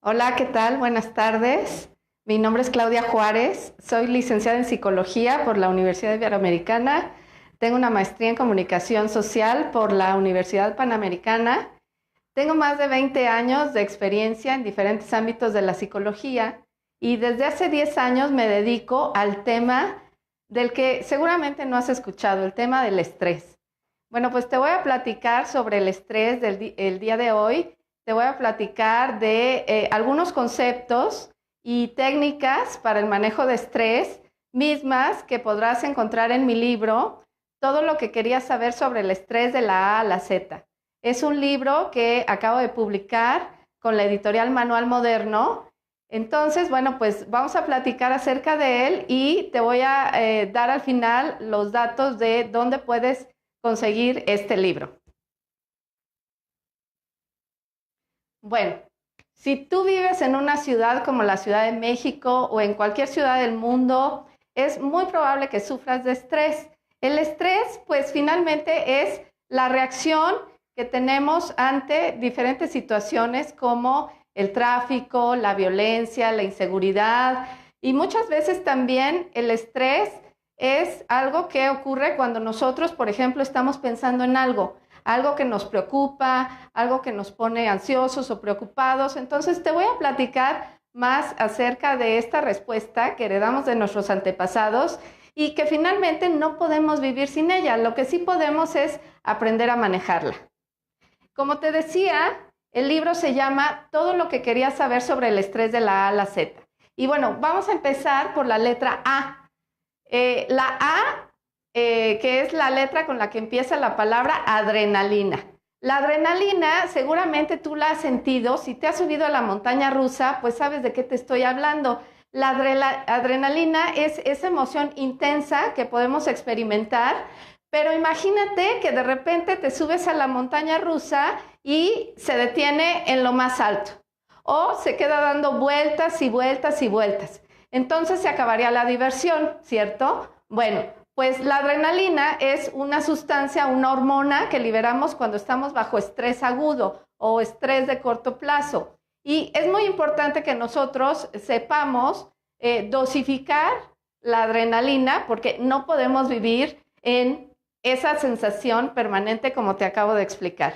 Hola, ¿qué tal? Buenas tardes. Mi nombre es Claudia Juárez, soy licenciada en Psicología por la Universidad Iberoamericana, tengo una maestría en Comunicación Social por la Universidad Panamericana, tengo más de 20 años de experiencia en diferentes ámbitos de la psicología y desde hace 10 años me dedico al tema del que seguramente no has escuchado, el tema del estrés. Bueno, pues te voy a platicar sobre el estrés el día de hoy. Te voy a platicar de algunos conceptos y técnicas para el manejo de estrés, mismas que podrás encontrar en mi libro, Todo lo que querías saber sobre el estrés de la A a la Z. Es un libro que acabo de publicar con la editorial Manual Moderno. Entonces, bueno, pues vamos a platicar acerca de él y te voy a dar al final los datos de dónde puedes conseguir este libro. Bueno, si tú vives en una ciudad como la Ciudad de México o en cualquier ciudad del mundo, es muy probable que sufras de estrés. El estrés, pues finalmente es la reacción que tenemos ante diferentes situaciones como el tráfico, la violencia, la inseguridad y muchas veces también el estrés es algo que ocurre cuando nosotros, por ejemplo, estamos pensando en algo que nos preocupa, algo que nos pone ansiosos o preocupados. Entonces te voy a platicar más acerca de esta respuesta que heredamos de nuestros antepasados y que finalmente no podemos vivir sin ella. Lo que sí podemos es aprender a manejarla. Como te decía, el libro se llama Todo lo que querías saber sobre el estrés de la A a la Z. Y bueno, vamos a empezar por la letra A. La A que es la letra con la que empieza la palabra adrenalina. La adrenalina seguramente tú la has sentido, si te has subido a la montaña rusa, pues sabes de qué te estoy hablando. La adrenalina es esa emoción intensa que podemos experimentar, pero imagínate que de repente te subes a la montaña rusa y se detiene en lo más alto, o se queda dando vueltas y vueltas y vueltas. Entonces se acabaría la diversión, ¿cierto? Bueno, pues la adrenalina es una sustancia, una hormona que liberamos cuando estamos bajo estrés agudo o estrés de corto plazo. Y es muy importante que nosotros sepamos dosificar la adrenalina porque no podemos vivir en esa sensación permanente como te acabo de explicar.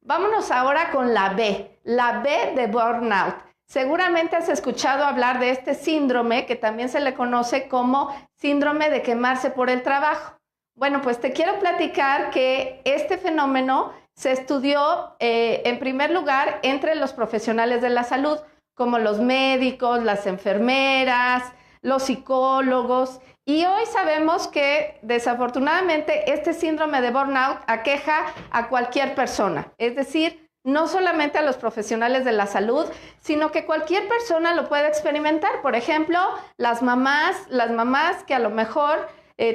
Vámonos ahora con la B de burnout. Seguramente has escuchado hablar de este síndrome que también se le conoce como síndrome de quemarse por el trabajo. Bueno, pues te quiero platicar que este fenómeno se estudió en primer lugar entre los profesionales de la salud, como los médicos, las enfermeras, los psicólogos, y hoy sabemos que desafortunadamente este síndrome de burnout aqueja a cualquier persona, es decir, no solamente a los profesionales de la salud, sino que cualquier persona lo puede experimentar. Por ejemplo, las mamás que a lo mejor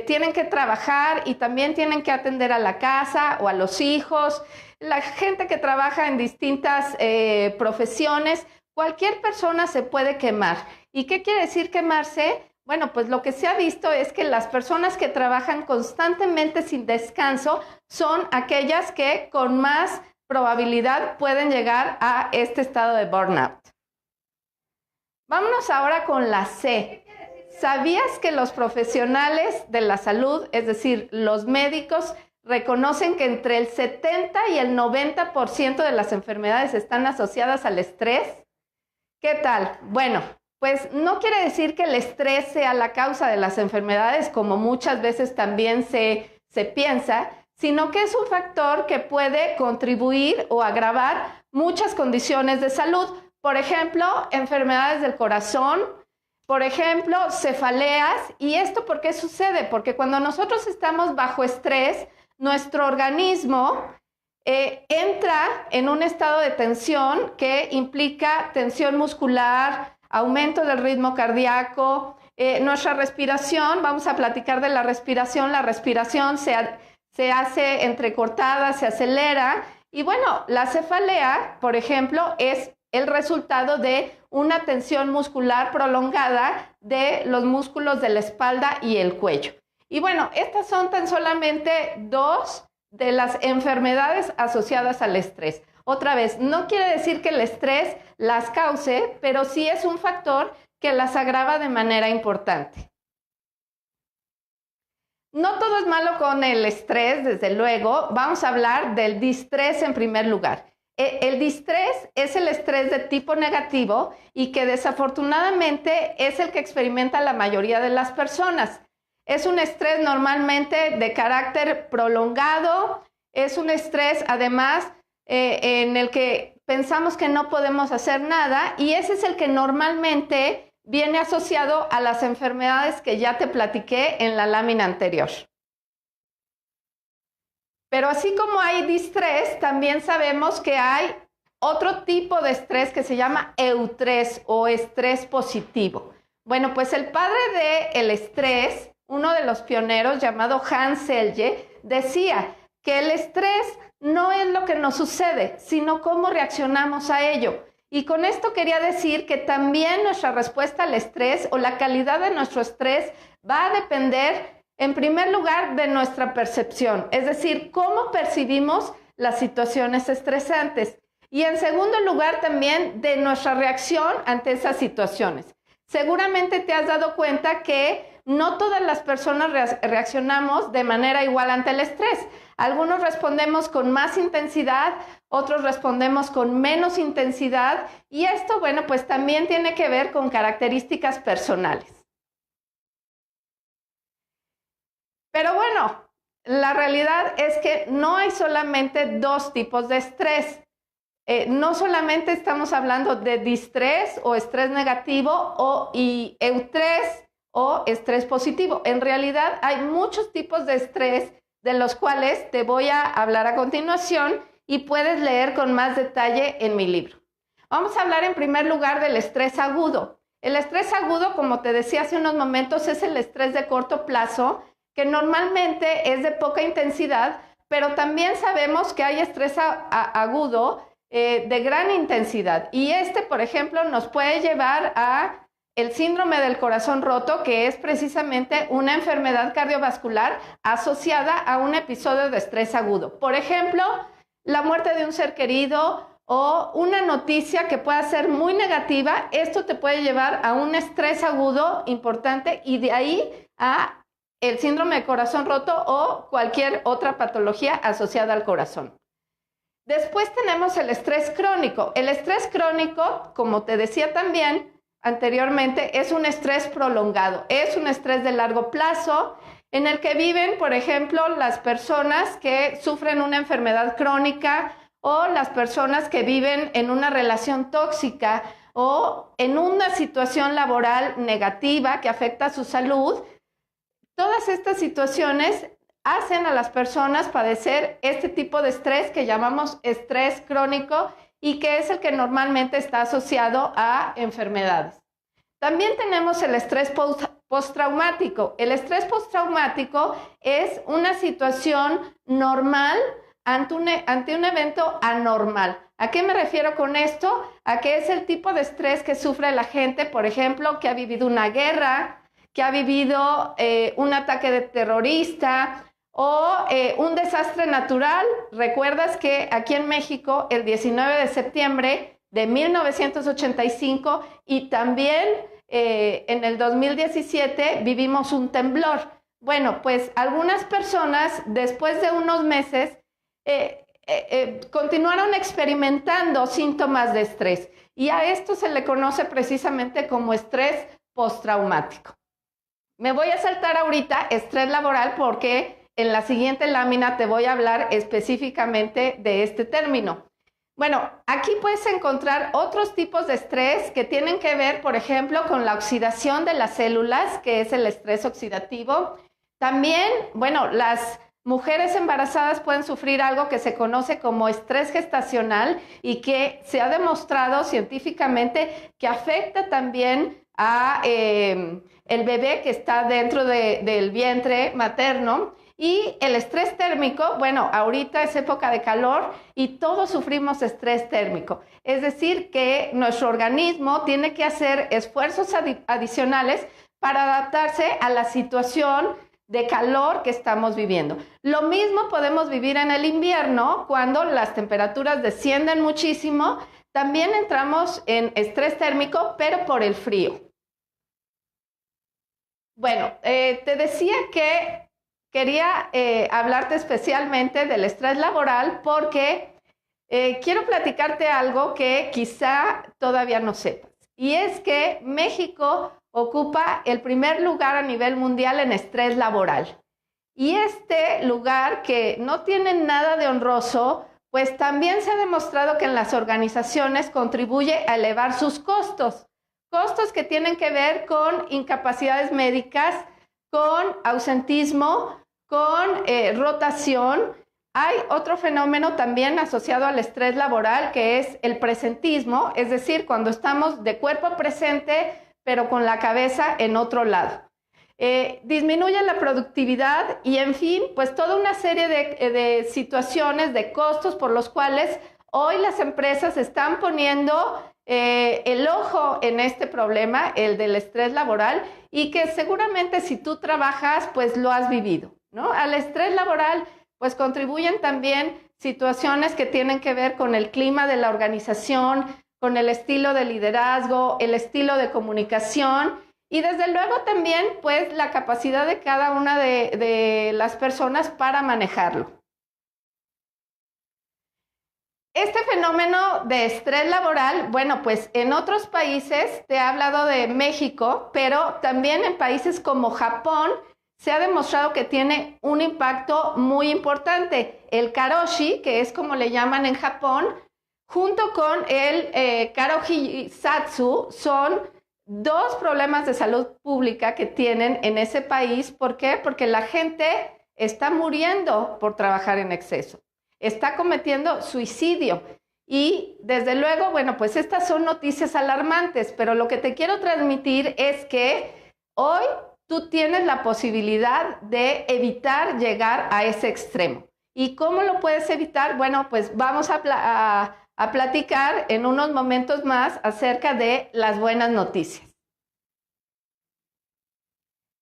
tienen que trabajar y también tienen que atender a la casa o a los hijos, la gente que trabaja en distintas profesiones, cualquier persona se puede quemar. ¿Y qué quiere decir quemarse? Bueno, pues lo que se ha visto es que las personas que trabajan constantemente sin descanso son aquellas que con más probabilidad pueden llegar a este estado de burnout. Vámonos ahora con la C. ¿Sabías que los profesionales de la salud, es decir, los médicos, reconocen que entre el 70 y el 90% de las enfermedades están asociadas al estrés? ¿Qué tal? Bueno, pues no quiere decir que el estrés sea la causa de las enfermedades, como muchas veces también se piensa, sino que es un factor que puede contribuir o agravar muchas condiciones de salud. Por ejemplo, enfermedades del corazón, por ejemplo, cefaleas. ¿Y esto por qué sucede? Porque cuando nosotros estamos bajo estrés, nuestro organismo entra en un estado de tensión que implica tensión muscular, aumento del ritmo cardíaco, nuestra respiración, vamos a platicar de la respiración se hace entrecortada, se acelera y bueno, la cefalea, por ejemplo, es el resultado de una tensión muscular prolongada de los músculos de la espalda y el cuello. Y bueno, estas son tan solamente dos de las enfermedades asociadas al estrés. Otra vez, no quiere decir que el estrés las cause, pero sí es un factor que las agrava de manera importante. No todo es malo con el estrés, desde luego. Vamos a hablar del distrés en primer lugar. El distrés es el estrés de tipo negativo y que desafortunadamente es el que experimenta la mayoría de las personas. Es un estrés normalmente de carácter prolongado, es un estrés además en el que pensamos que no podemos hacer nada y ese es el que normalmente viene asociado a las enfermedades que ya te platiqué en la lámina anterior. Pero así como hay distrés, también sabemos que hay otro tipo de estrés que se llama eustrés o estrés positivo. Bueno, pues el padre del estrés, uno de los pioneros llamado Hans Selye, decía que el estrés no es lo que nos sucede, sino cómo reaccionamos a ello. Y con esto quería decir que también nuestra respuesta al estrés o la calidad de nuestro estrés va a depender, en primer lugar, de nuestra percepción, es decir, cómo percibimos las situaciones estresantes. Y en segundo lugar, también de nuestra reacción ante esas situaciones. Seguramente te has dado cuenta que no todas las personas reaccionamos de manera igual ante el estrés. Algunos respondemos con más intensidad, otros respondemos con menos intensidad y esto, bueno, pues también tiene que ver con características personales. Pero bueno, la realidad es que no hay solamente dos tipos de estrés. No solamente estamos hablando de distrés o estrés negativo y eustrés o estrés positivo. En realidad hay muchos tipos de estrés de los cuales te voy a hablar a continuación y puedes leer con más detalle en mi libro. Vamos a hablar en primer lugar del estrés agudo. El estrés agudo, como te decía hace unos momentos, es el estrés de corto plazo, que normalmente es de poca intensidad, pero también sabemos que hay estrés agudo de gran intensidad. Y por ejemplo, nos puede llevar a el síndrome del corazón roto, que es precisamente una enfermedad cardiovascular asociada a un episodio de estrés agudo. Por ejemplo, la muerte de un ser querido o una noticia que pueda ser muy negativa, esto te puede llevar a un estrés agudo importante y de ahí a el síndrome de corazón roto o cualquier otra patología asociada al corazón. Después tenemos el estrés crónico. El estrés crónico, como te decía también anteriormente, es un estrés prolongado, es un estrés de largo plazo en el que viven, por ejemplo, las personas que sufren una enfermedad crónica o las personas que viven en una relación tóxica o en una situación laboral negativa que afecta a su salud. Todas estas situaciones hacen a las personas padecer este tipo de estrés que llamamos estrés crónico y que es el que normalmente está asociado a enfermedades. También tenemos el estrés postraumático. El estrés postraumático es una situación normal ante un evento anormal. ¿A qué me refiero con esto? A que es el tipo de estrés que sufre la gente, por ejemplo, que ha vivido una guerra, que ha vivido un ataque de terrorista o un desastre natural. Recuerdas que aquí en México, el 19 de septiembre de 1985 y también en el 2017 vivimos un temblor. Bueno, pues algunas personas después de unos meses continuaron experimentando síntomas de estrés y a esto se le conoce precisamente como estrés postraumático. Me voy a saltar ahorita estrés laboral porque en la siguiente lámina te voy a hablar específicamente de este término. Bueno, aquí puedes encontrar otros tipos de estrés que tienen que ver, por ejemplo, con la oxidación de las células, que es el estrés oxidativo. También, bueno, las mujeres embarazadas pueden sufrir algo que se conoce como estrés gestacional y que se ha demostrado científicamente que afecta también a el bebé que está dentro del vientre materno. Y el estrés térmico, bueno, ahorita es época de calor y todos sufrimos estrés térmico. Es decir, que nuestro organismo tiene que hacer esfuerzos adicionales para adaptarse a la situación de calor que estamos viviendo. Lo mismo podemos vivir en el invierno, cuando las temperaturas descienden muchísimo. También entramos en estrés térmico, pero por el frío. Bueno, te decía que quería hablarte especialmente del estrés laboral porque quiero platicarte algo que quizá todavía no sepas. Y es que México ocupa el primer lugar a nivel mundial en estrés laboral. Y este lugar, que no tiene nada de honroso, pues también se ha demostrado que en las organizaciones contribuye a elevar sus costos. Costos que tienen que ver con incapacidades médicas, con ausentismo, con rotación. Hay otro fenómeno también asociado al estrés laboral, que es el presentismo, es decir, cuando estamos de cuerpo presente, pero con la cabeza en otro lado. Disminuye la productividad y, en fin, pues toda una serie de situaciones, de costos por los cuales hoy las empresas están poniendo el ojo en este problema, el del estrés laboral, y que seguramente si tú trabajas, pues lo has vivido, ¿no? Al estrés laboral, pues contribuyen también situaciones que tienen que ver con el clima de la organización, con el estilo de liderazgo, el estilo de comunicación y desde luego también pues la capacidad de cada una de las personas para manejarlo. Este fenómeno de estrés laboral, bueno, pues en otros países, te he hablado de México, pero también en países como Japón se ha demostrado que tiene un impacto muy importante. El karoshi, que es como le llaman en Japón, junto con el karohitsatsu, son dos problemas de salud pública que tienen en ese país. ¿Por qué? Porque la gente está muriendo por trabajar en exceso, está cometiendo suicidio. Y desde luego, bueno, pues estas son noticias alarmantes, pero lo que te quiero transmitir es que hoy tú tienes la posibilidad de evitar llegar a ese extremo. ¿Y cómo lo puedes evitar? Bueno, pues vamos a platicar en unos momentos más acerca de las buenas noticias.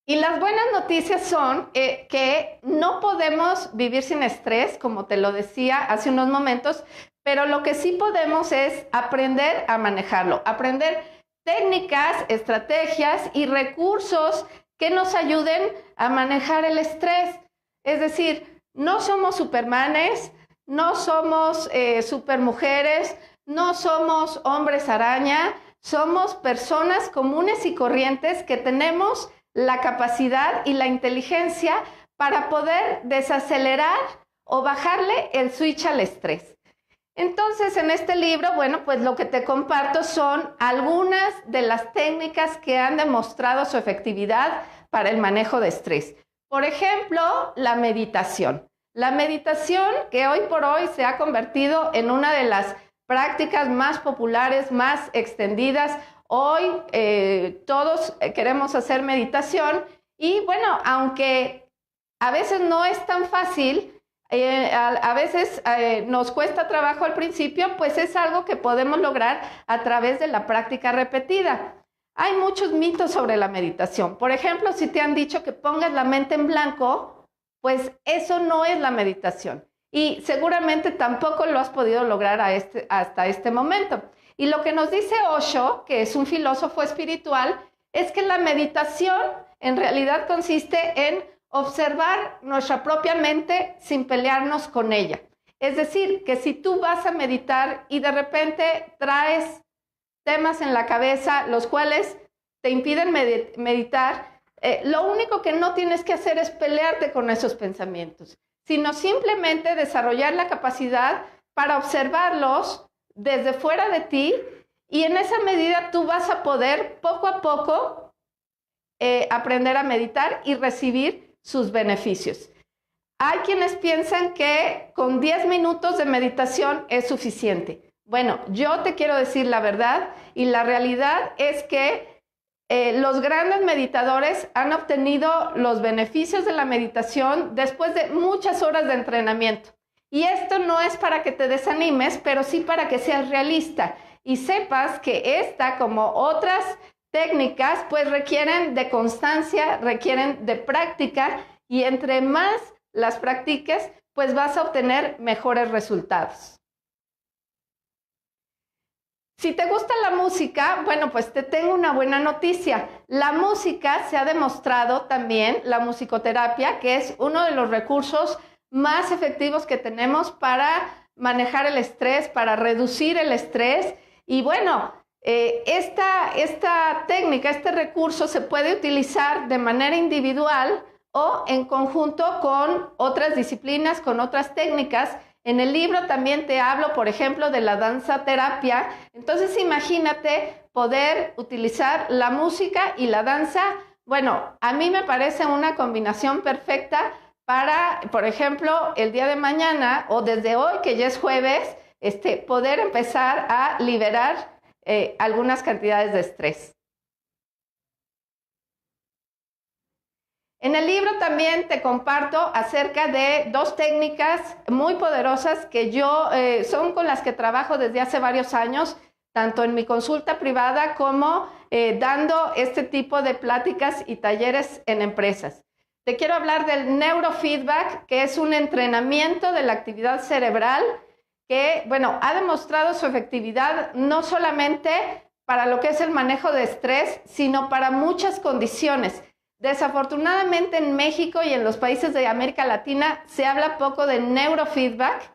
Y las buenas noticias son que no podemos vivir sin estrés, como te lo decía hace unos momentos, pero lo que sí podemos es aprender a manejarlo, aprender técnicas, estrategias y recursos que nos ayuden a manejar el estrés. Es decir, no somos supermanes, no somos supermujeres, no somos hombres araña, somos personas comunes y corrientes que tenemos la capacidad y la inteligencia para poder desacelerar o bajarle el switch al estrés. Entonces, en este libro, bueno, pues lo que te comparto son algunas de las técnicas que han demostrado su efectividad para el manejo de estrés. Por ejemplo, la meditación. La meditación, que hoy por hoy se ha convertido en una de las prácticas más populares, más extendidas. Hoy todos queremos hacer meditación y bueno, aunque a veces no es tan fácil, a veces nos cuesta trabajo al principio, pues es algo que podemos lograr a través de la práctica repetida. Hay muchos mitos sobre la meditación. Por ejemplo, si te han dicho que pongas la mente en blanco, pues eso no es la meditación. Y seguramente tampoco lo has podido lograr hasta este momento. Y lo que nos dice Osho, que es un filósofo espiritual, es que la meditación en realidad consiste en observar nuestra propia mente sin pelearnos con ella. Es decir, que si tú vas a meditar y de repente traes temas en la cabeza los cuales te impiden meditar, lo único que no tienes que hacer es pelearte con esos pensamientos, sino simplemente desarrollar la capacidad para observarlos desde fuera de ti, y en esa medida tú vas a poder poco a poco aprender a meditar y recibir sus beneficios. Hay quienes piensan que con 10 minutos de meditación es suficiente. Bueno, yo te quiero decir la verdad, y la realidad es que los grandes meditadores han obtenido los beneficios de la meditación después de muchas horas de entrenamiento. Y esto no es para que te desanimes, pero sí para que seas realista y sepas que esta, como otras técnicas, pues requieren de constancia, requieren de práctica y entre más las practiques, pues vas a obtener mejores resultados. Si te gusta la música, bueno, pues te tengo una buena noticia. La música se ha demostrado también, la musicoterapia, que es uno de los recursos más efectivos que tenemos para manejar el estrés, para reducir el estrés. Y bueno, esta técnica, este recurso se puede utilizar de manera individual o en conjunto con otras disciplinas, con otras técnicas. En el libro también te hablo, por ejemplo, de la danza terapia. Entonces, imagínate poder utilizar la música y la danza. Bueno, a mí me parece una combinación perfecta para, por ejemplo, el día de mañana o desde hoy, que ya es jueves, poder empezar a liberar algunas cantidades de estrés. En el libro también te comparto acerca de 2 técnicas muy poderosas que yo son con las que trabajo desde hace varios años, tanto en mi consulta privada como dando este tipo de pláticas y talleres en empresas. Te quiero hablar del neurofeedback, que es un entrenamiento de la actividad cerebral que, bueno, ha demostrado su efectividad no solamente para lo que es el manejo de estrés, sino para muchas condiciones. Desafortunadamente en México y en los países de América Latina se habla poco de neurofeedback,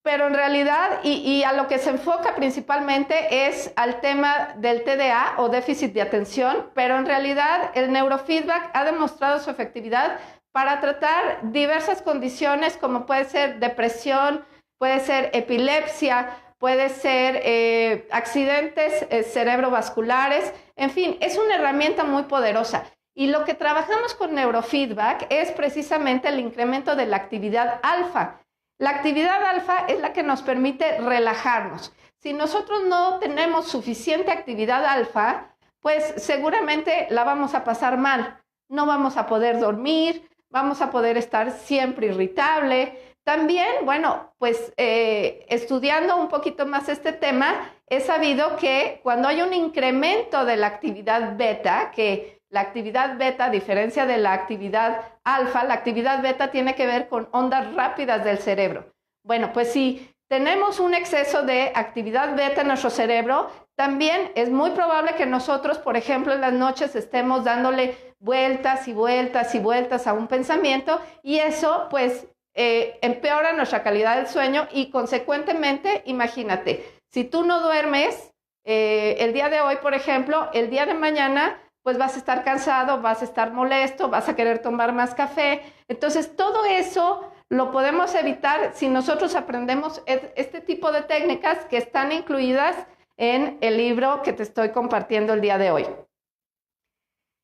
pero en realidad, y a lo que se enfoca principalmente es al tema del TDA o déficit de atención, pero en realidad el neurofeedback ha demostrado su efectividad para tratar diversas condiciones como puede ser depresión, puede ser epilepsia, puede ser accidentes cerebrovasculares, en fin, es una herramienta muy poderosa. Y lo que trabajamos con neurofeedback es precisamente el incremento de la actividad alfa. La actividad alfa es la que nos permite relajarnos. Si nosotros no tenemos suficiente actividad alfa, pues seguramente la vamos a pasar mal. No vamos a poder dormir, vamos a poder estar siempre irritable. También, bueno, pues estudiando un poquito más este tema, he sabido que cuando hay un incremento de la actividad beta, que la actividad beta, a diferencia de la actividad alfa, la actividad beta tiene que ver con ondas rápidas del cerebro. Bueno, pues si tenemos un exceso de actividad beta en nuestro cerebro, también es muy probable que nosotros, por ejemplo, en las noches estemos dándole vueltas y vueltas y vueltas a un pensamiento y eso, pues, empeora nuestra calidad del sueño y, consecuentemente, imagínate, si tú no duermes el día de hoy, por ejemplo, el día de mañana, pues vas a estar cansado, vas a estar molesto, vas a querer tomar más café. Entonces, todo eso lo podemos evitar si nosotros aprendemos este tipo de técnicas que están incluidas en el libro que te estoy compartiendo el día de hoy.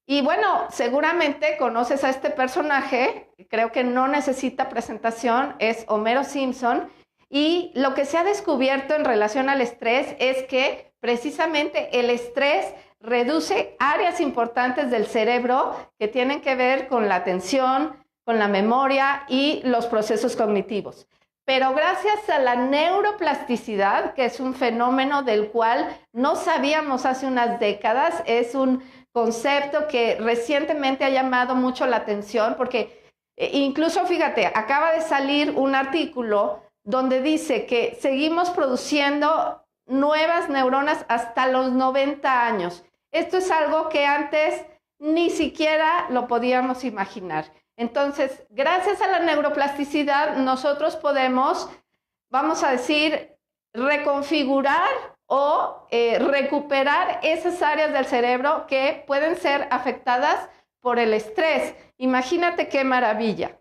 Y bueno, seguramente conoces a este personaje, creo que no necesita presentación, es Homero Simpson. Y lo que se ha descubierto en relación al estrés es que precisamente el estrés reduce áreas importantes del cerebro que tienen que ver con la atención, con la memoria y los procesos cognitivos. Pero gracias a la neuroplasticidad, que es un fenómeno del cual no sabíamos hace unas décadas, es un concepto que recientemente ha llamado mucho la atención porque incluso, fíjate, acaba de salir un artículo donde dice que seguimos produciendo nuevas neuronas hasta los 90 años. Esto es algo que antes ni siquiera lo podíamos imaginar. Entonces, gracias a la neuroplasticidad, nosotros podemos, vamos a decir, reconfigurar o recuperar esas áreas del cerebro que pueden ser afectadas por el estrés. Imagínate qué maravilla.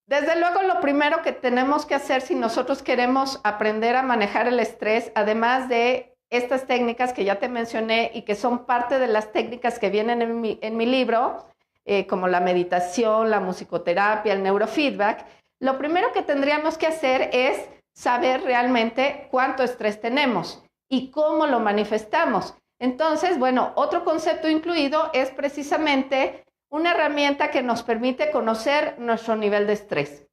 Desde luego, lo primero que tenemos que hacer si nosotros queremos aprender a manejar el estrés, además de estas técnicas que ya te mencioné y que son parte de las técnicas que vienen en mi libro, como la meditación, la musicoterapia, el neurofeedback, lo primero que tendríamos que hacer es saber realmente cuánto estrés tenemos y cómo lo manifestamos. Entonces, bueno, otro concepto incluido es precisamente una herramienta que nos permite conocer nuestro nivel de estrés.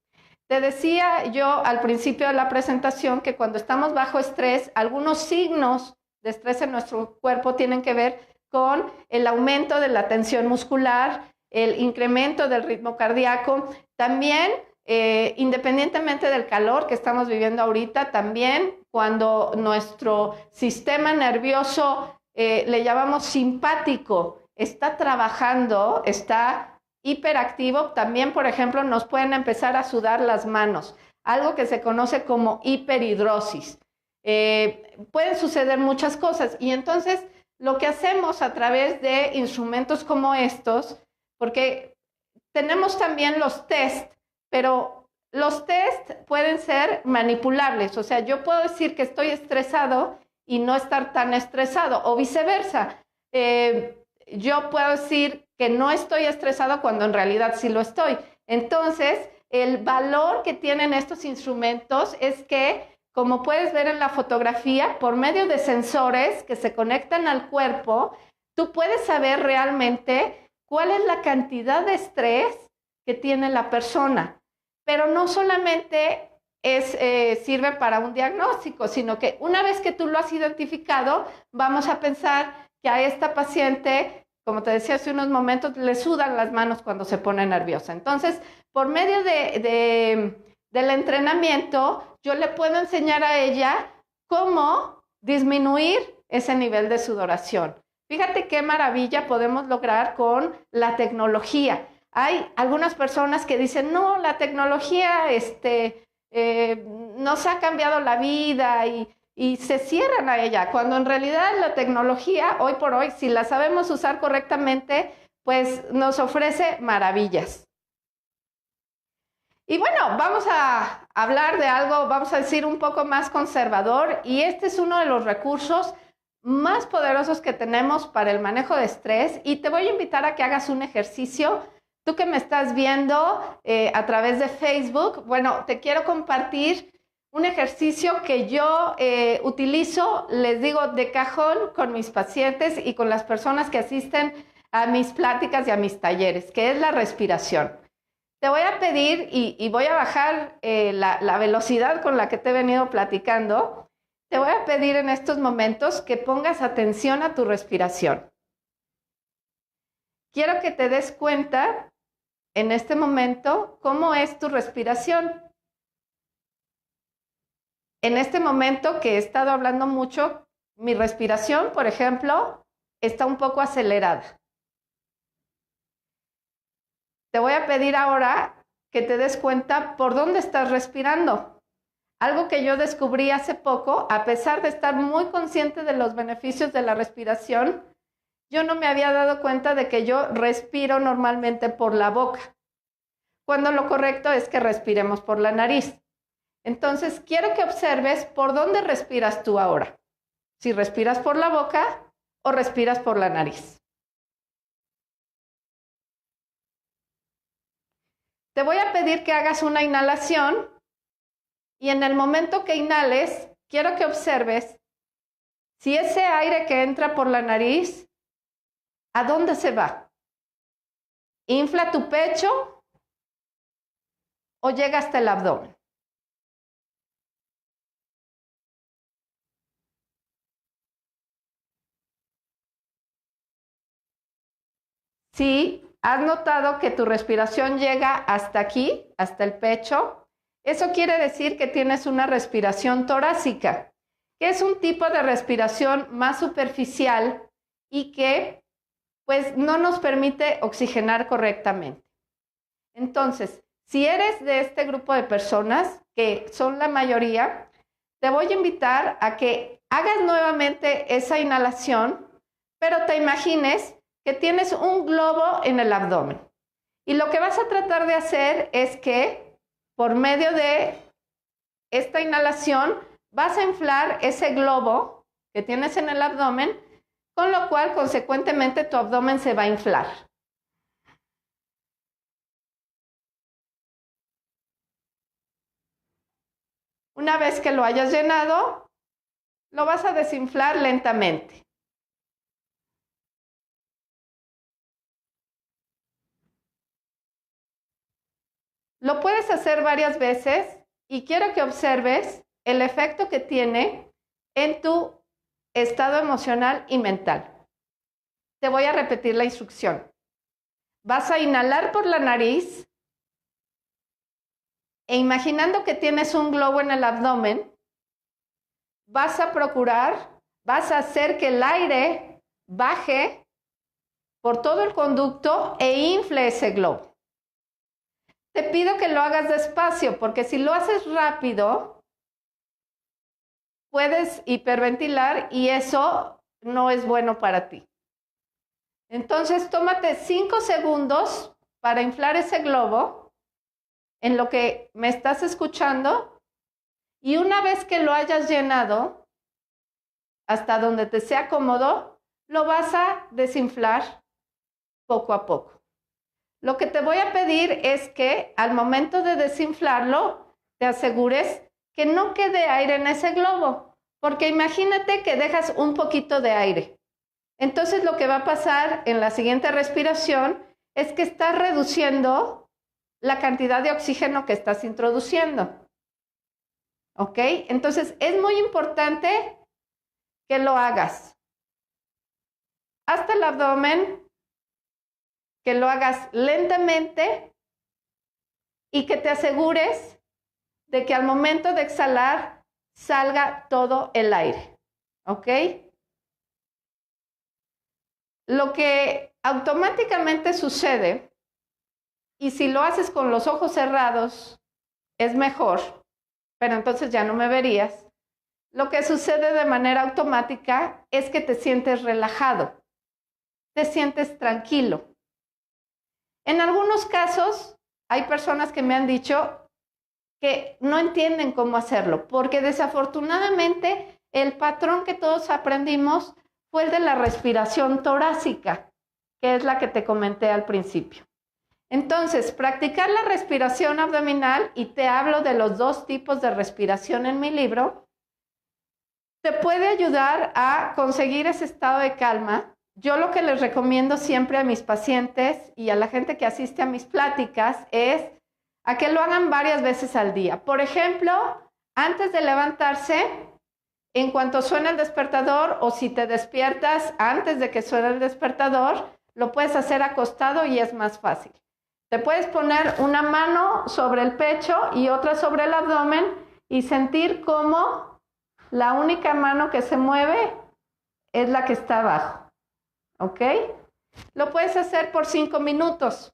Te decía yo al principio de la presentación que cuando estamos bajo estrés, algunos signos de estrés en nuestro cuerpo tienen que ver con el aumento de la tensión muscular, el incremento del ritmo cardíaco. También, independientemente del calor que estamos viviendo ahorita, también cuando nuestro sistema nervioso, le llamamos simpático, está trabajando, está hiperactivo, también, por ejemplo, nos pueden empezar a sudar las manos, algo que se conoce como hiperhidrosis. Pueden suceder muchas cosas y entonces lo que hacemos a través de instrumentos como estos, porque tenemos también los test, pero los test pueden ser manipulables, o sea, yo puedo decir que estoy estresado y no estar tan estresado, o viceversa. Yo puedo decir que no estoy estresado cuando en realidad sí lo estoy. Entonces, el valor que tienen estos instrumentos es que, como puedes ver en la fotografía, por medio de sensores que se conectan al cuerpo, tú puedes saber realmente cuál es la cantidad de estrés que tiene la persona. Pero no solamente sirve para un diagnóstico, sino que una vez que tú lo has identificado, vamos a pensar que a esta paciente, como te decía hace unos momentos, le sudan las manos cuando se pone nerviosa. Entonces, por medio del entrenamiento, yo le puedo enseñar a ella cómo disminuir ese nivel de sudoración. Fíjate qué maravilla podemos lograr con la tecnología. Hay algunas personas que dicen, no, la tecnología nos ha cambiado la vida y se cierran a ella, cuando en realidad la tecnología, hoy por hoy, si la sabemos usar correctamente, pues nos ofrece maravillas. Y bueno, vamos a hablar de algo, vamos a decir, un poco más conservador, y este es uno de los recursos más poderosos que tenemos para el manejo de estrés, y te voy a invitar a que hagas un ejercicio. Tú que me estás viendo a través de Facebook, bueno, te quiero compartir un ejercicio que yo utilizo, les digo, de cajón con mis pacientes y con las personas que asisten a mis pláticas y a mis talleres, que es la respiración. Te voy a pedir, y voy a bajar la velocidad con la que te he venido platicando, te voy a pedir en estos momentos que pongas atención a tu respiración. Quiero que te des cuenta en este momento cómo es tu respiración. En este momento que he estado hablando mucho, mi respiración, por ejemplo, está un poco acelerada. Te voy a pedir ahora que te des cuenta por dónde estás respirando. Algo que yo descubrí hace poco, a pesar de estar muy consciente de los beneficios de la respiración, yo no me había dado cuenta de que yo respiro normalmente por la boca, cuando lo correcto es que respiremos por la nariz. Entonces, quiero que observes por dónde respiras tú ahora. Si respiras por la boca o respiras por la nariz. Te voy a pedir que hagas una inhalación y en el momento que inhales, quiero que observes si ese aire que entra por la nariz, ¿a dónde se va? ¿Infla tu pecho o llega hasta el abdomen? Si has notado que tu respiración llega hasta aquí, hasta el pecho, eso quiere decir que tienes una respiración torácica, que es un tipo de respiración más superficial y que pues no nos permite oxigenar correctamente. Entonces, si eres de este grupo de personas, que son la mayoría, te voy a invitar a que hagas nuevamente esa inhalación, pero te imagines que tienes un globo en el abdomen. Y lo que vas a tratar de hacer es que, por medio de esta inhalación, vas a inflar ese globo que tienes en el abdomen, con lo cual, consecuentemente, tu abdomen se va a inflar. Una vez que lo hayas llenado, lo vas a desinflar lentamente. Lo puedes hacer varias veces y quiero que observes el efecto que tiene en tu estado emocional y mental. Te voy a repetir la instrucción. Vas a inhalar por la nariz e imaginando que tienes un globo en el abdomen, vas a hacer que el aire baje por todo el conducto e infle ese globo. Te pido que lo hagas despacio, porque si lo haces rápido, puedes hiperventilar y eso no es bueno para ti. Entonces, tómate 5 segundos para inflar ese globo en lo que me estás escuchando y una vez que lo hayas llenado, hasta donde te sea cómodo, lo vas a desinflar poco a poco. Lo que te voy a pedir es que al momento de desinflarlo, te asegures que no quede aire en ese globo, porque imagínate que dejas un poquito de aire. Entonces lo que va a pasar en la siguiente respiración es que estás reduciendo la cantidad de oxígeno que estás introduciendo. ¿Ok? Entonces es muy importante que lo hagas. Hasta el abdomen, que lo hagas lentamente y que te asegures de que al momento de exhalar salga todo el aire. ¿Ok? Lo que automáticamente sucede, y si lo haces con los ojos cerrados, es mejor, pero entonces ya no me verías. Lo que sucede de manera automática es que te sientes relajado, te sientes tranquilo. En algunos casos, hay personas que me han dicho que no entienden cómo hacerlo, porque desafortunadamente el patrón que todos aprendimos fue el de la respiración torácica, que es la que te comenté al principio. Entonces, practicar la respiración abdominal, y te hablo de los 2 tipos de respiración en mi libro, te puede ayudar a conseguir ese estado de calma. Yo lo que les recomiendo siempre a mis pacientes y a la gente que asiste a mis pláticas es a que lo hagan varias veces al día. Por ejemplo, antes de levantarse, en cuanto suena el despertador, o si te despiertas antes de que suene el despertador, lo puedes hacer acostado y es más fácil. Te puedes poner una mano sobre el pecho y otra sobre el abdomen y sentir cómo la única mano que se mueve es la que está abajo. ¿Ok? Lo puedes hacer por 5 minutos.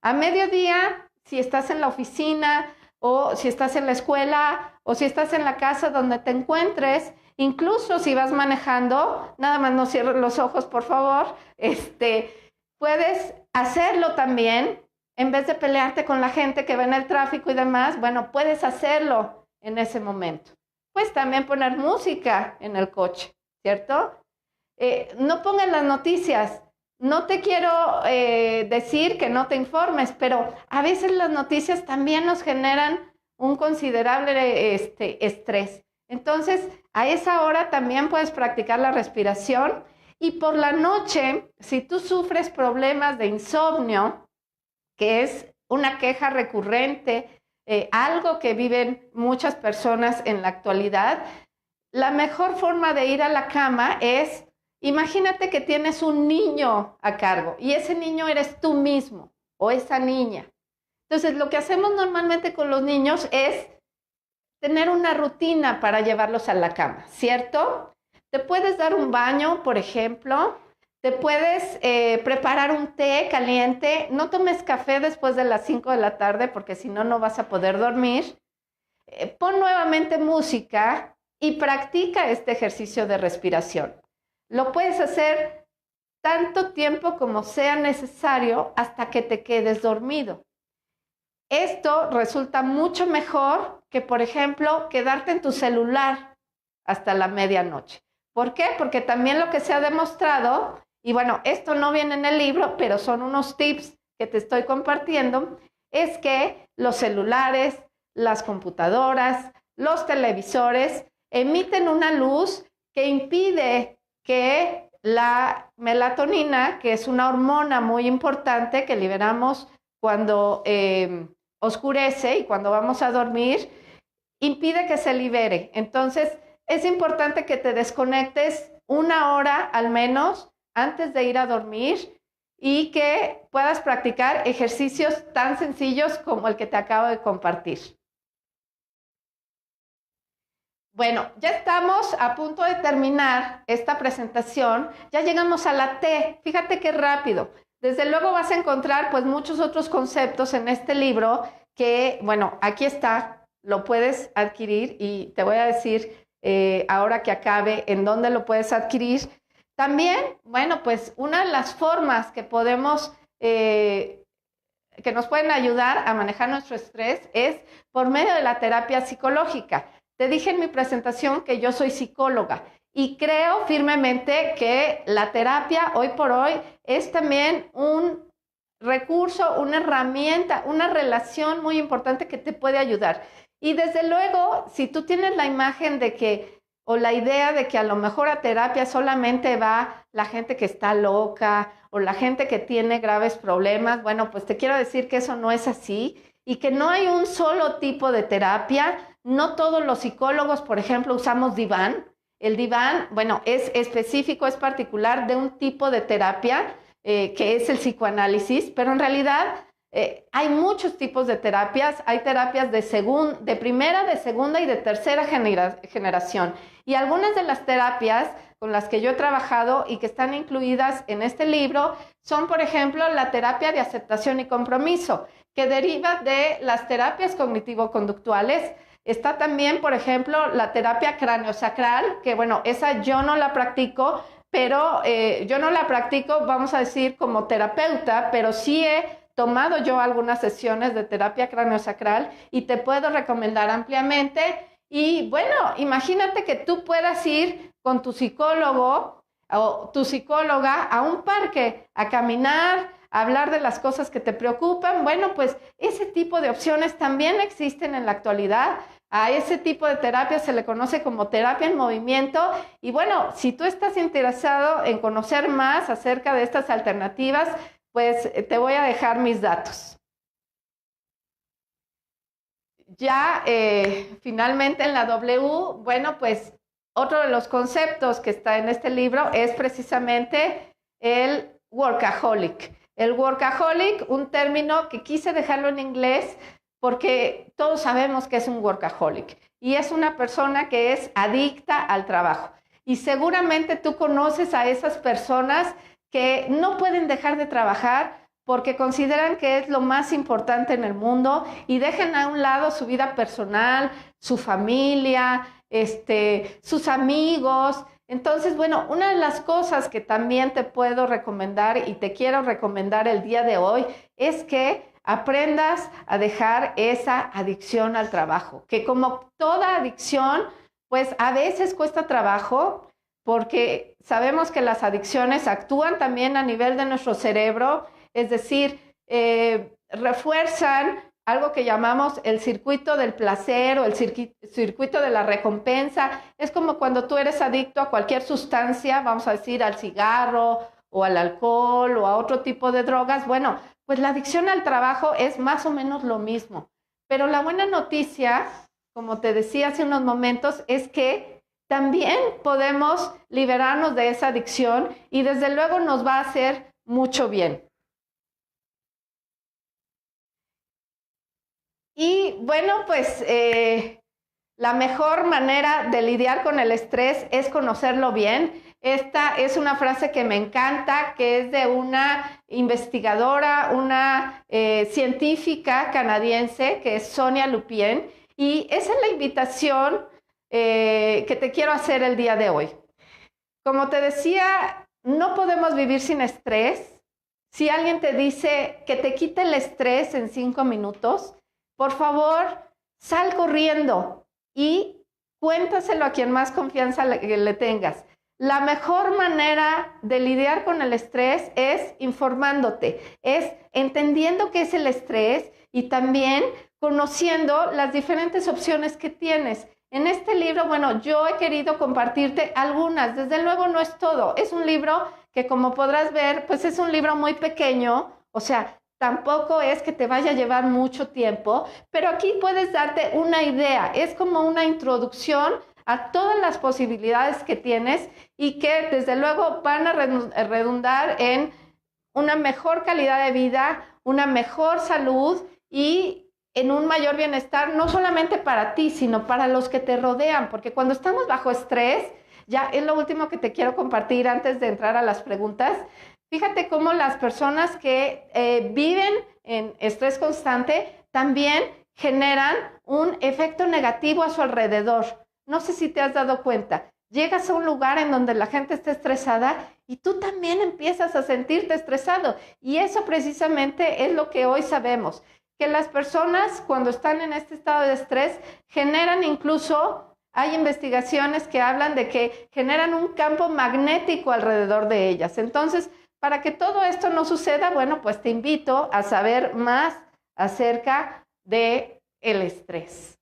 A mediodía, si estás en la oficina o si estás en la escuela o si estás en la casa donde te encuentres, incluso si vas manejando, nada más no cierres los ojos, por favor, puedes hacerlo también. En vez de pelearte con la gente que va en el tráfico y demás, bueno, puedes hacerlo en ese momento. Puedes también poner música en el coche, ¿cierto? No pongas las noticias. No te quiero decir que no te informes, pero a veces las noticias también nos generan un considerable estrés. Entonces, a esa hora también puedes practicar la respiración. Y por la noche, si tú sufres problemas de insomnio, que es una queja recurrente, algo que viven muchas personas en la actualidad, la mejor forma de ir a la cama es, imagínate que tienes un niño a cargo y ese niño eres tú mismo o esa niña. Entonces, lo que hacemos normalmente con los niños es tener una rutina para llevarlos a la cama, ¿cierto? Te puedes dar un baño, por ejemplo. Te puedes preparar un té caliente. No tomes café después de las 5 de la tarde porque si no, no vas a poder dormir. Pon nuevamente música y practica este ejercicio de respiración. Lo puedes hacer tanto tiempo como sea necesario hasta que te quedes dormido. Esto resulta mucho mejor que, por ejemplo, quedarte en tu celular hasta la medianoche. ¿Por qué? Porque también lo que se ha demostrado, y bueno, esto no viene en el libro, pero son unos tips que te estoy compartiendo, es que los celulares, las computadoras, los televisores emiten una luz que impide que la melatonina, que es una hormona muy importante que liberamos cuando oscurece y cuando vamos a dormir, impide que se libere. Entonces, es importante que te desconectes 1 hora al menos antes de ir a dormir y que puedas practicar ejercicios tan sencillos como el que te acabo de compartir. Bueno, ya estamos a punto de terminar esta presentación. Ya llegamos a la T. Fíjate qué rápido. Desde luego vas a encontrar pues muchos otros conceptos en este libro que, bueno, aquí está, lo puedes adquirir y te voy a decir ahora que acabe en dónde lo puedes adquirir. También, bueno, pues una de las formas que podemos, que nos pueden ayudar a manejar nuestro estrés es por medio de la terapia psicológica. Te dije en mi presentación que yo soy psicóloga y creo firmemente que la terapia hoy por hoy es también un recurso, una herramienta, una relación muy importante que te puede ayudar. Y desde luego, si tú tienes la imagen de que, o la idea de que a lo mejor a terapia solamente va la gente que está loca o la gente que tiene graves problemas, bueno, pues te quiero decir que eso no es así y que no hay un solo tipo de terapia. No todos los psicólogos, por ejemplo, usamos diván. El diván, bueno, es específico, es particular de un tipo de terapia que es el psicoanálisis, pero en realidad hay muchos tipos de terapias. Hay terapias de primera, de segunda y de tercera generación. Y algunas de las terapias con las que yo he trabajado y que están incluidas en este libro son, por ejemplo, la terapia de aceptación y compromiso, que deriva de las terapias cognitivo-conductuales. Está también, por ejemplo, la terapia craneosacral, que bueno, esa yo no la practico, pero yo no la practico, vamos a decir, como terapeuta, pero sí he tomado yo algunas sesiones de terapia craneosacral y te puedo recomendar ampliamente. Y bueno, imagínate que tú puedas ir con tu psicólogo o tu psicóloga a un parque a caminar, a hablar de las cosas que te preocupan. Bueno, pues ese tipo de opciones también existen en la actualidad. A ese tipo de terapia se le conoce como terapia en movimiento. Y bueno, si tú estás interesado en conocer más acerca de estas alternativas, pues te voy a dejar mis datos. Ya finalmente en la W, bueno, pues otro de los conceptos que está en este libro es precisamente el workaholic. El workaholic, un término que quise dejarlo en inglés porque todos sabemos que es un workaholic y es una persona que es adicta al trabajo. Y seguramente tú conoces a esas personas que no pueden dejar de trabajar porque consideran que es lo más importante en el mundo y dejan a un lado su vida personal, su familia, sus amigos. Entonces, bueno, una de las cosas que también te puedo recomendar y te quiero recomendar el día de hoy es que aprendas a dejar esa adicción al trabajo, que como toda adicción, pues a veces cuesta trabajo porque sabemos que las adicciones actúan también a nivel de nuestro cerebro, es decir, refuerzan algo que llamamos el circuito del placer o el circuito de la recompensa. Es como cuando tú eres adicto a cualquier sustancia, vamos a decir al cigarro o al alcohol o a otro tipo de drogas. Bueno, pues la adicción al trabajo es más o menos lo mismo. Pero la buena noticia, como te decía hace unos momentos, es que también podemos liberarnos de esa adicción y desde luego nos va a hacer mucho bien. Y bueno, pues la mejor manera de lidiar con el estrés es conocerlo bien. Esta es una frase que me encanta, que es de una investigadora, una científica canadiense, que es Sonia Lupien, y esa es la invitación que te quiero hacer el día de hoy. Como te decía, no podemos vivir sin estrés. Si alguien te dice que te quite el estrés en 5 minutos, por favor, sal corriendo y cuéntaselo a quien más confianza le tengas. La mejor manera de lidiar con el estrés es informándote, es entendiendo qué es el estrés y también conociendo las diferentes opciones que tienes. En este libro, bueno, yo he querido compartirte algunas. Desde luego no es todo. Es un libro que, como podrás ver, pues es un libro muy pequeño, o sea, tampoco es que te vaya a llevar mucho tiempo, pero aquí puedes darte una idea. Es como una introducción a todas las posibilidades que tienes y que desde luego van a redundar en una mejor calidad de vida, una mejor salud y en un mayor bienestar, no solamente para ti, sino para los que te rodean, porque cuando estamos bajo estrés, ya es lo último que te quiero compartir antes de entrar a las preguntas. Fíjate cómo las personas que viven en estrés constante también generan un efecto negativo a su alrededor. No sé si te has dado cuenta. Llegas a un lugar en donde la gente está estresada y tú también empiezas a sentirte estresado. Y eso precisamente es lo que hoy sabemos, que las personas cuando están en este estado de estrés generan incluso, hay investigaciones que hablan de que generan un campo magnético alrededor de ellas. Entonces, para que todo esto no suceda, bueno, pues te invito a saber más acerca del estrés.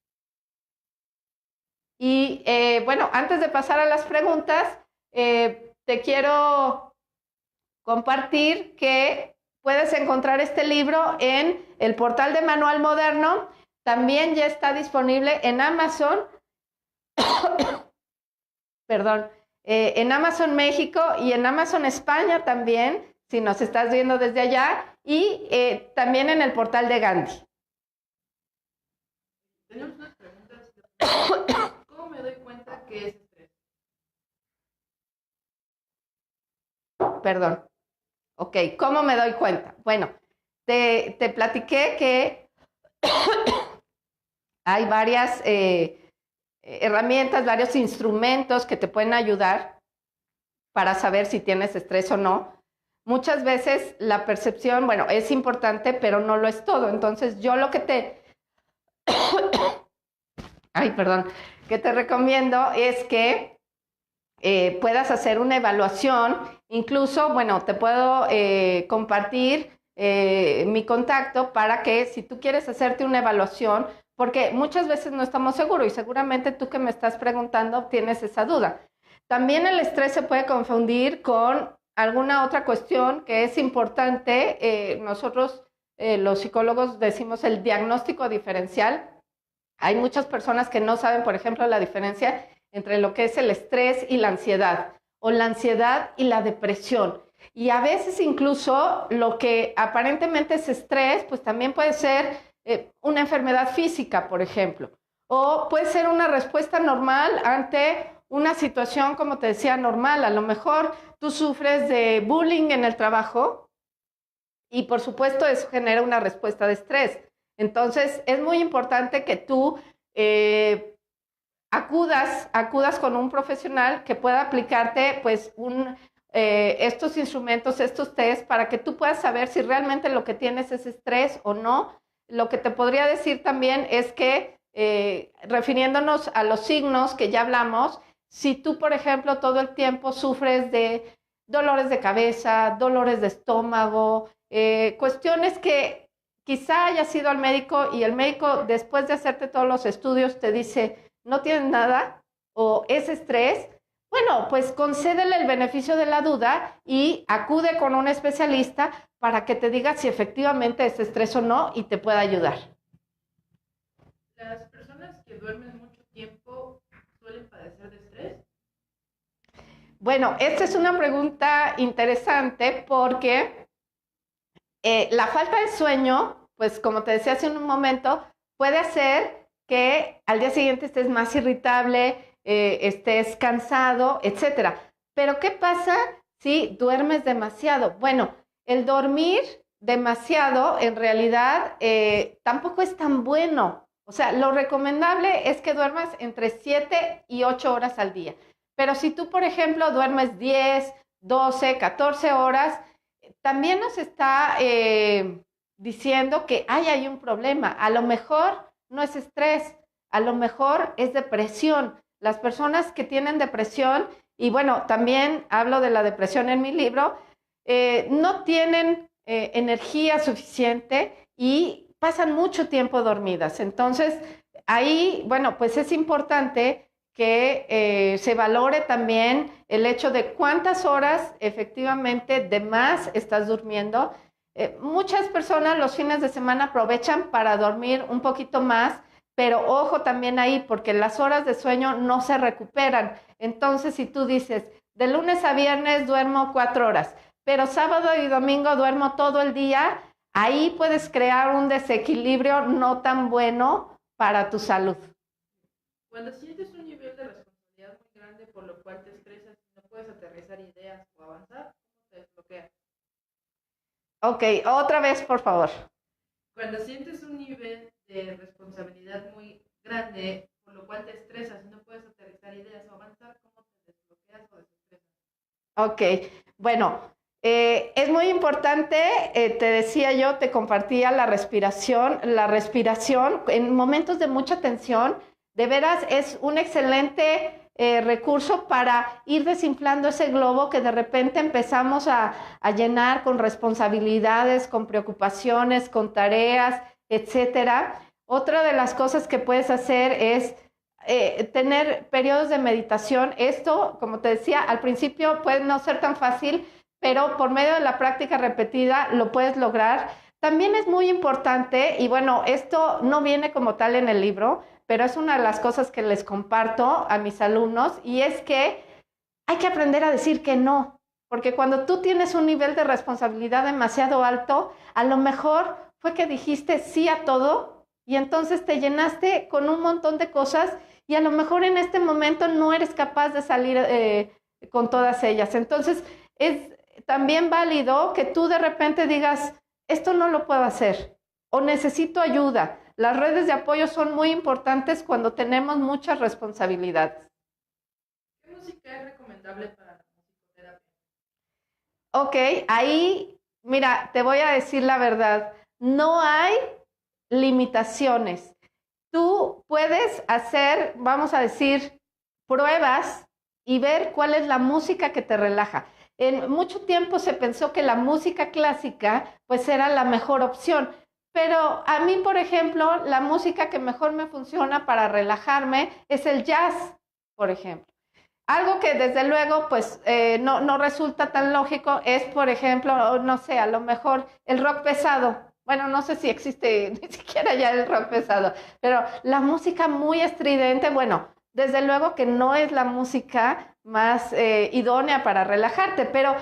Y bueno, antes de pasar a las preguntas, te quiero compartir que puedes encontrar este libro en el portal de Manual Moderno. También ya está disponible en Amazon, perdón, en Amazon México y en Amazon España también, si nos estás viendo desde allá, y también en el portal de Gandhi. Tenemos unas preguntas. ¿Cómo me doy cuenta que es estrés? Perdón. Ok, ¿cómo me doy cuenta? Bueno, te platiqué que hay varias herramientas, varios instrumentos que te pueden ayudar para saber si tienes estrés o no. Muchas veces la percepción, bueno, es importante, pero no lo es todo. Entonces, yo lo que que te recomiendo es que puedas hacer una evaluación. Incluso, bueno, te puedo compartir mi contacto para que si tú quieres hacerte una evaluación, porque muchas veces no estamos seguros y seguramente tú que me estás preguntando tienes esa duda. También el estrés se puede confundir con alguna otra cuestión que es importante. Nosotros, los psicólogos, decimos el diagnóstico diferencial. Hay muchas personas que no saben, por ejemplo, la diferencia entre lo que es el estrés y la ansiedad, o la ansiedad y la depresión. Y a veces incluso lo que aparentemente es estrés, pues también puede ser una enfermedad física, por ejemplo, o puede ser una respuesta normal ante una situación, como te decía, normal. A lo mejor tú sufres de bullying en el trabajo y por supuesto eso genera una respuesta de estrés. Entonces es muy importante que tú acudas con un profesional que pueda aplicarte pues estos instrumentos, estos test, para que tú puedas saber si realmente lo que tienes es estrés o no. Lo que te podría decir también es que, refiriéndonos a los signos que ya hablamos, si tú, por ejemplo, todo el tiempo sufres de dolores de cabeza, dolores de estómago, cuestiones que quizá hayas ido al médico y el médico, después de hacerte todos los estudios, te dice, no tienes nada o es estrés, bueno, pues concédele el beneficio de la duda y acude con un especialista para que te diga si efectivamente es estrés o no y te pueda ayudar. ¿Las personas que duermen mucho tiempo suelen padecer de estrés? Bueno, esta es una pregunta interesante porque la falta de sueño, pues como te decía hace un momento, puede hacer que al día siguiente estés más irritable, estés cansado, etcétera. Pero ¿qué pasa si duermes demasiado? Bueno, el dormir demasiado en realidad tampoco es tan bueno. O sea, lo recomendable es que duermas entre 7 y 8 horas al día. Pero si tú, por ejemplo, duermes 10, 12, 14 horas, también nos está diciendo que hay un problema. A lo mejor no es estrés, a lo mejor es depresión. Las personas que tienen depresión, y bueno, también hablo de la depresión en mi libro, no tienen energía suficiente y pasan mucho tiempo dormidas. Entonces, ahí, bueno, pues es importante que se valore también el hecho de cuántas horas efectivamente de más estás durmiendo. Muchas personas los fines de semana aprovechan para dormir un poquito más, pero ojo también ahí, porque las horas de sueño no se recuperan. Entonces, si tú dices, de lunes a viernes duermo 4 horas, pero sábado y domingo duermo todo el día, ahí puedes crear un desequilibrio no tan bueno para tu salud. Cuando sientes un nivel de responsabilidad muy grande por lo cual te estresas y no puedes aterrizar ideas o avanzar, ¿cómo te desbloqueas? Ok, otra vez, por favor. Cuando sientes un nivel de responsabilidad muy grande por lo cual te estresas y no puedes aterrizar ideas o avanzar, ¿cómo te desbloqueas o desestresas? Ok, bueno, es muy importante, te decía yo, te compartía la respiración. La respiración en momentos de mucha tensión, de veras es un excelente recurso para ir desinflando ese globo que de repente empezamos a llenar con responsabilidades, con preocupaciones, con tareas, etcétera. Otra de las cosas que puedes hacer es tener periodos de meditación. Esto, como te decía, al principio puede no ser tan fácil, pero por medio de la práctica repetida lo puedes lograr. También es muy importante, y bueno, esto no viene como tal en el libro, pero es una de las cosas que les comparto a mis alumnos, y es que hay que aprender a decir que no, porque cuando tú tienes un nivel de responsabilidad demasiado alto, a lo mejor fue que dijiste sí a todo y entonces te llenaste con un montón de cosas y a lo mejor en este momento no eres capaz de salir con todas ellas. Entonces es también válido que tú de repente digas, esto no lo puedo hacer o necesito ayuda. Las redes de apoyo son muy importantes cuando tenemos muchas responsabilidades. ¿Qué música es recomendable para la musicoterapia? Ok, ahí, mira, te voy a decir la verdad, no hay limitaciones. Tú puedes hacer, vamos a decir, pruebas y ver cuál es la música que te relaja. En mucho tiempo se pensó que la música clásica pues era la mejor opción, pero a mí, por ejemplo, la música que mejor me funciona para relajarme es el jazz, por ejemplo. Algo que desde luego pues no resulta tan lógico es, por ejemplo, no sé, a lo mejor el rock pesado. Bueno, no sé si existe ni siquiera ya el rock pesado, pero la música muy estridente, bueno, desde luego que no es la música más idónea para relajarte, pero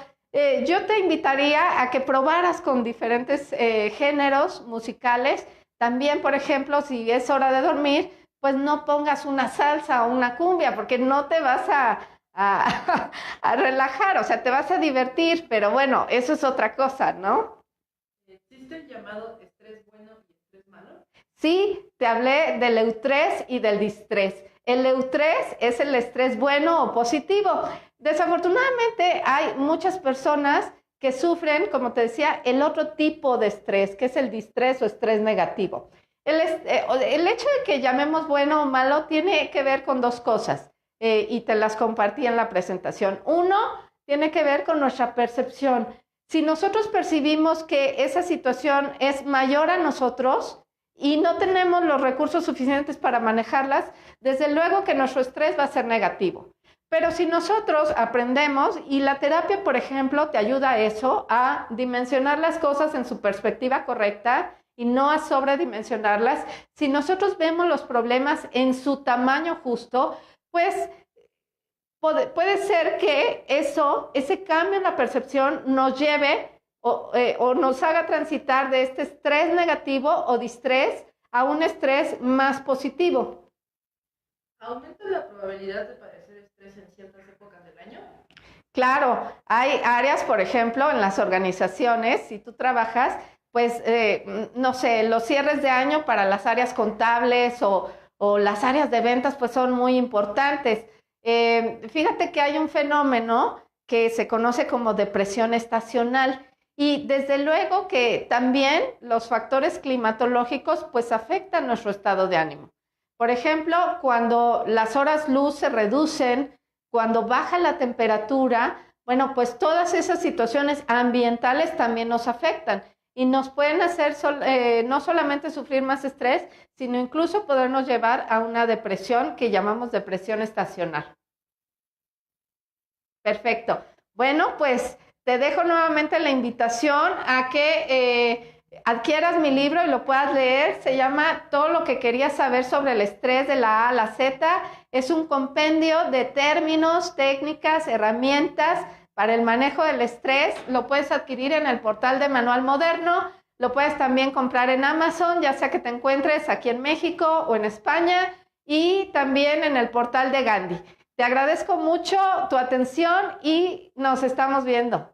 yo te invitaría a que probaras con diferentes géneros musicales. También, por ejemplo, si es hora de dormir, pues no pongas una salsa o una cumbia, porque no te vas a relajar, o sea, te vas a divertir, pero bueno, eso es otra cosa, ¿no? ¿Existe el llamado estrés bueno y estrés malo? Sí, te hablé del eustrés y del distrés. El eustrés es el estrés bueno o positivo. Desafortunadamente hay muchas personas que sufren, como te decía, el otro tipo de estrés, que es el distrés o estrés negativo. El hecho de que llamemos bueno o malo tiene que ver con dos cosas, y te las compartí en la presentación. Uno, tiene que ver con nuestra percepción. Si nosotros percibimos que esa situación es mayor a nosotros y no tenemos los recursos suficientes para manejarlas, desde luego que nuestro estrés va a ser negativo. Pero si nosotros aprendemos, y la terapia, por ejemplo, te ayuda a eso, a dimensionar las cosas en su perspectiva correcta y no a sobredimensionarlas, si nosotros vemos los problemas en su tamaño justo, pues puede ser que ese cambio en la percepción nos lleve o nos haga transitar de este estrés negativo o distrés a un estrés más positivo. ¿Aumenta la probabilidad de padecer estrés en ciertas épocas del año? Claro, hay áreas, por ejemplo, en las organizaciones, si tú trabajas, pues, no sé, los cierres de año para las áreas contables o las áreas de ventas, pues son muy importantes. Fíjate que hay un fenómeno que se conoce como depresión estacional y desde luego que también los factores climatológicos pues afectan nuestro estado de ánimo. Por ejemplo, cuando las horas luz se reducen, cuando baja la temperatura, bueno, pues todas esas situaciones ambientales también nos afectan y nos pueden hacer no solamente sufrir más estrés, sino incluso podernos llevar a una depresión que llamamos depresión estacional. Perfecto. Bueno, pues te dejo nuevamente la invitación a que adquieras mi libro y lo puedas leer. Se llama Todo lo que querías saber sobre el estrés de la A a la Z. Es un compendio de términos, técnicas, herramientas para el manejo del estrés. Lo puedes adquirir en el portal de Manual Moderno, lo puedes también comprar en Amazon, ya sea que te encuentres aquí en México o en España, y también en el portal de Gandhi. Te agradezco mucho tu atención y nos estamos viendo.